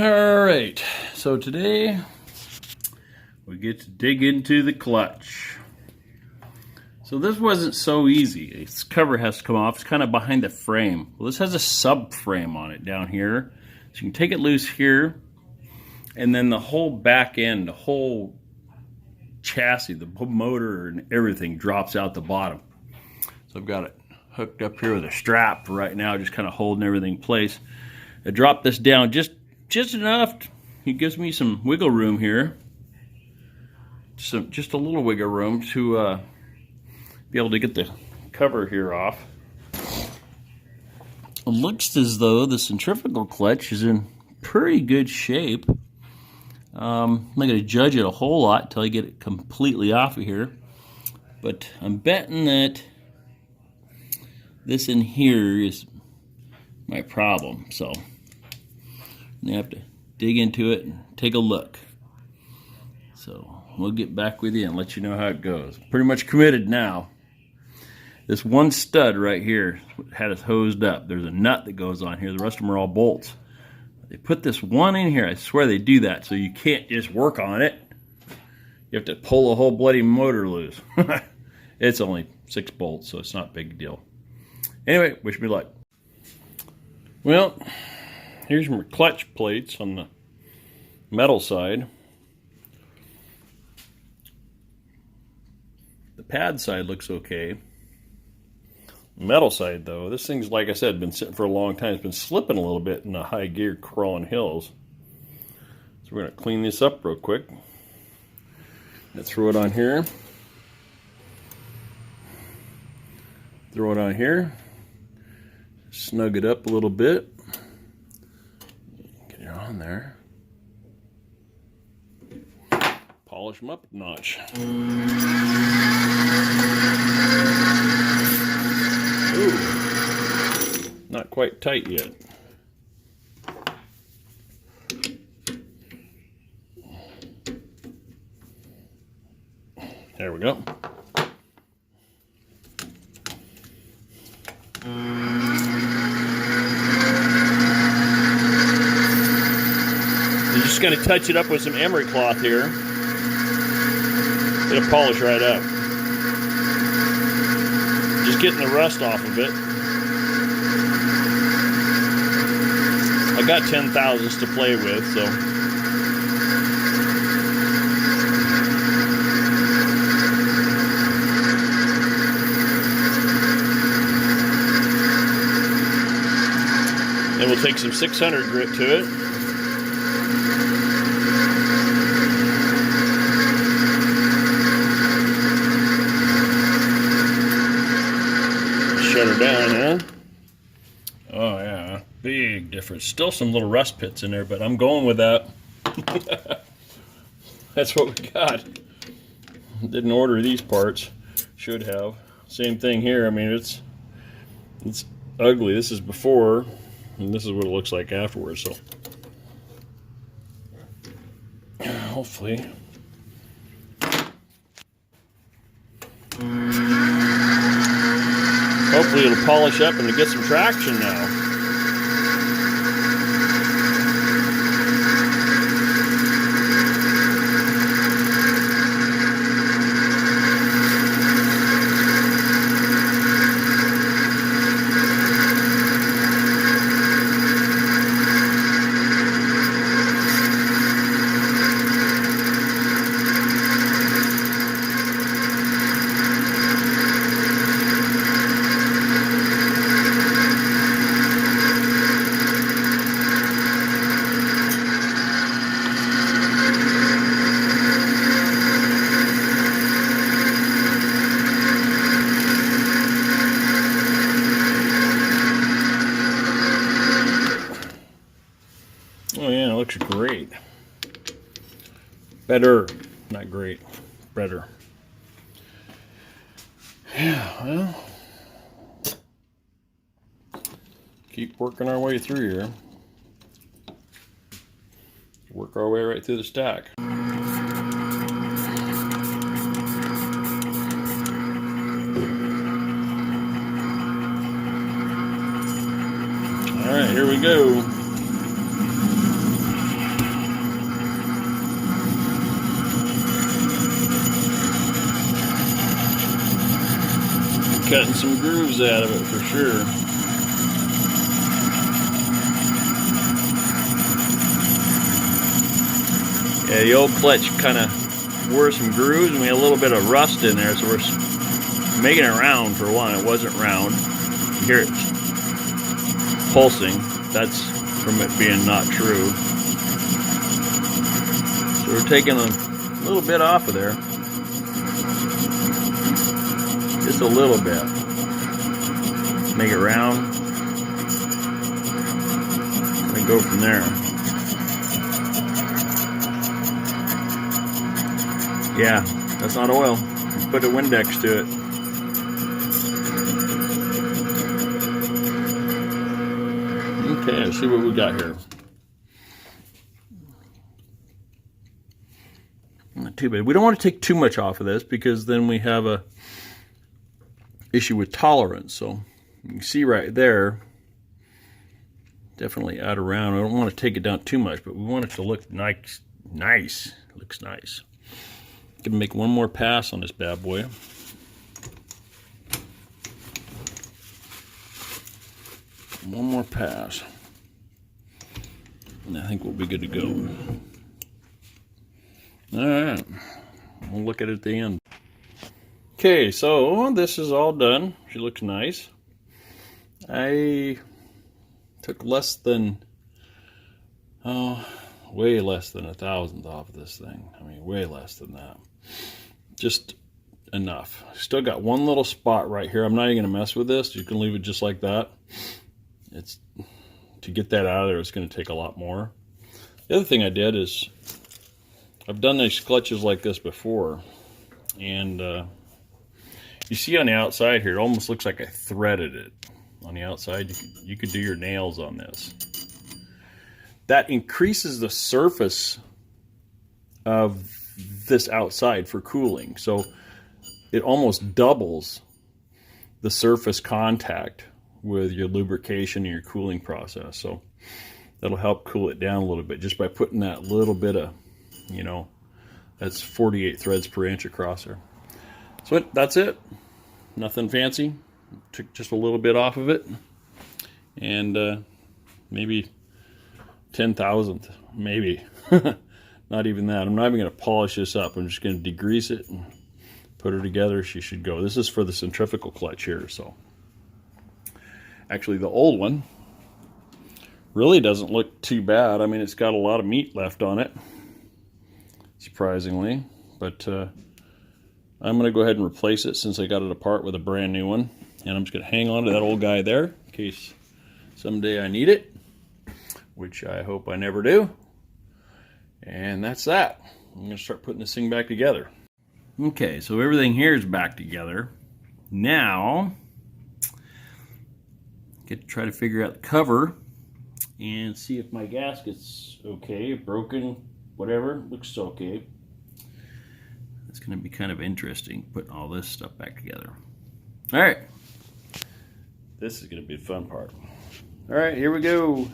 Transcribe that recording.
All right, so today we get to dig into the clutch. So this wasn't so easy. Its cover has to come off. It's kind of behind the frame. Well, this has a subframe on it down here. So you can take it loose here, and then the whole back end, the whole chassis, the motor and everything drops out the bottom. So I've got it hooked up here with a strap right now, just kind of holding everything in place. I dropped this down just enough. It gives me some wiggle room here. Just a little wiggle room to be able to get the cover here off. It looks as though the centrifugal clutch is in pretty good shape. I'm not going to judge it a whole lot until I get it completely off of here. But I'm betting that this in here is my problem. So I have to dig into it and take a look. So we'll get back with you and let you know how it goes. Pretty much committed now. This one stud right here had us hosed up. There's a nut that goes on here. The rest of them are all bolts. They put this one in here. I swear they do that so you can't just work on it. You have to pull the whole bloody motor loose. It's only 6 bolts, so it's not a big deal. Anyway, wish me luck. Well, here's my clutch plates on the metal side. The pad side looks okay. The metal side, though, this thing's, like I said, been sitting for a long time. It's been slipping a little bit in the high gear crawling hills. So we're going to clean this up real quick. And throw it on here. Throw it on here. Snug it up a little bit. Get it on there. Polish them up a notch. Ooh, not quite tight yet. There we go. You're just going to touch it up with some emery cloth here. It'll polish right up. Just getting the rust off of it. I got 10 thousandths to play with, so. Then we'll take some 600 grit to it. Shut her down, huh? Oh yeah, big difference. Still some little rust pits in there, but I'm going with that. That's what we got. Didn't order these parts. Should have. Same thing here. I mean, it's ugly. This is before, and this is what it looks like afterwards. So hopefully. Hopefully it'll polish up and get some traction now. Oh yeah, it looks great. Better, not great, better. Yeah, well, keep working our way through here. Work our way right through the stack. All right, here we go. cutting some grooves out of it for sure. Yeah, the old clutch kind of wore some grooves, and we had a little bit of rust in there, so we're making it round for one. It wasn't round. You hear it pulsing. That's from it being not true. So we're taking a little bit off of there. Just a little bit. Make it round. And go from there. Yeah, that's not oil. Put a Windex to it. Okay, let's see what we got here. Not too bad. We don't want to take too much off of this because then we have a issue with tolerance. So you can see right there, definitely out around. I don't want to take it down too much, but we want it to look nice. Nice. Looks nice. Gonna make one more pass on this bad boy. One more pass. And I think we'll be good to go. Alright. We'll look at it at the end. Okay, so this is all done. She looks nice. I took less than, way less than 1,000th off of this thing. I mean, way less than that. Just enough. Still got one little spot right here. I'm not even going to mess with this. You can leave it just like that. It's to get that out of there, it's going to take a lot more. The other thing I did is I've done these clutches like this before, and you see on the outside here, it almost looks like I threaded it on the outside. You could do your nails on this. That increases the surface of this outside for cooling. So it almost doubles the surface contact with your lubrication and your cooling process. So that'll help cool it down a little bit just by putting that little bit of, you know, that's 48 threads per inch across there. So that's it. Nothing fancy. Took just a little bit off of it. And maybe 10,000th, maybe. Not even that. I'm not even going to polish this up. I'm just going to degrease it and put her together. She should go. This is for the centrifugal clutch here. So actually the old one really doesn't look too bad. I mean, it's got a lot of meat left on it, surprisingly. But I'm going to go ahead and replace it since I got it apart with a brand new one. And I'm just going to hang on to that old guy there in case someday I need it, which I hope I never do. And that's that. I'm going to start putting this thing back together. Okay, so everything here is back together. Now, get to try to figure out the cover and see if my gasket's okay, broken, whatever, looks okay. It's going to be kind of interesting putting all this stuff back together. All right, this is going to be the fun part. All right, here we go.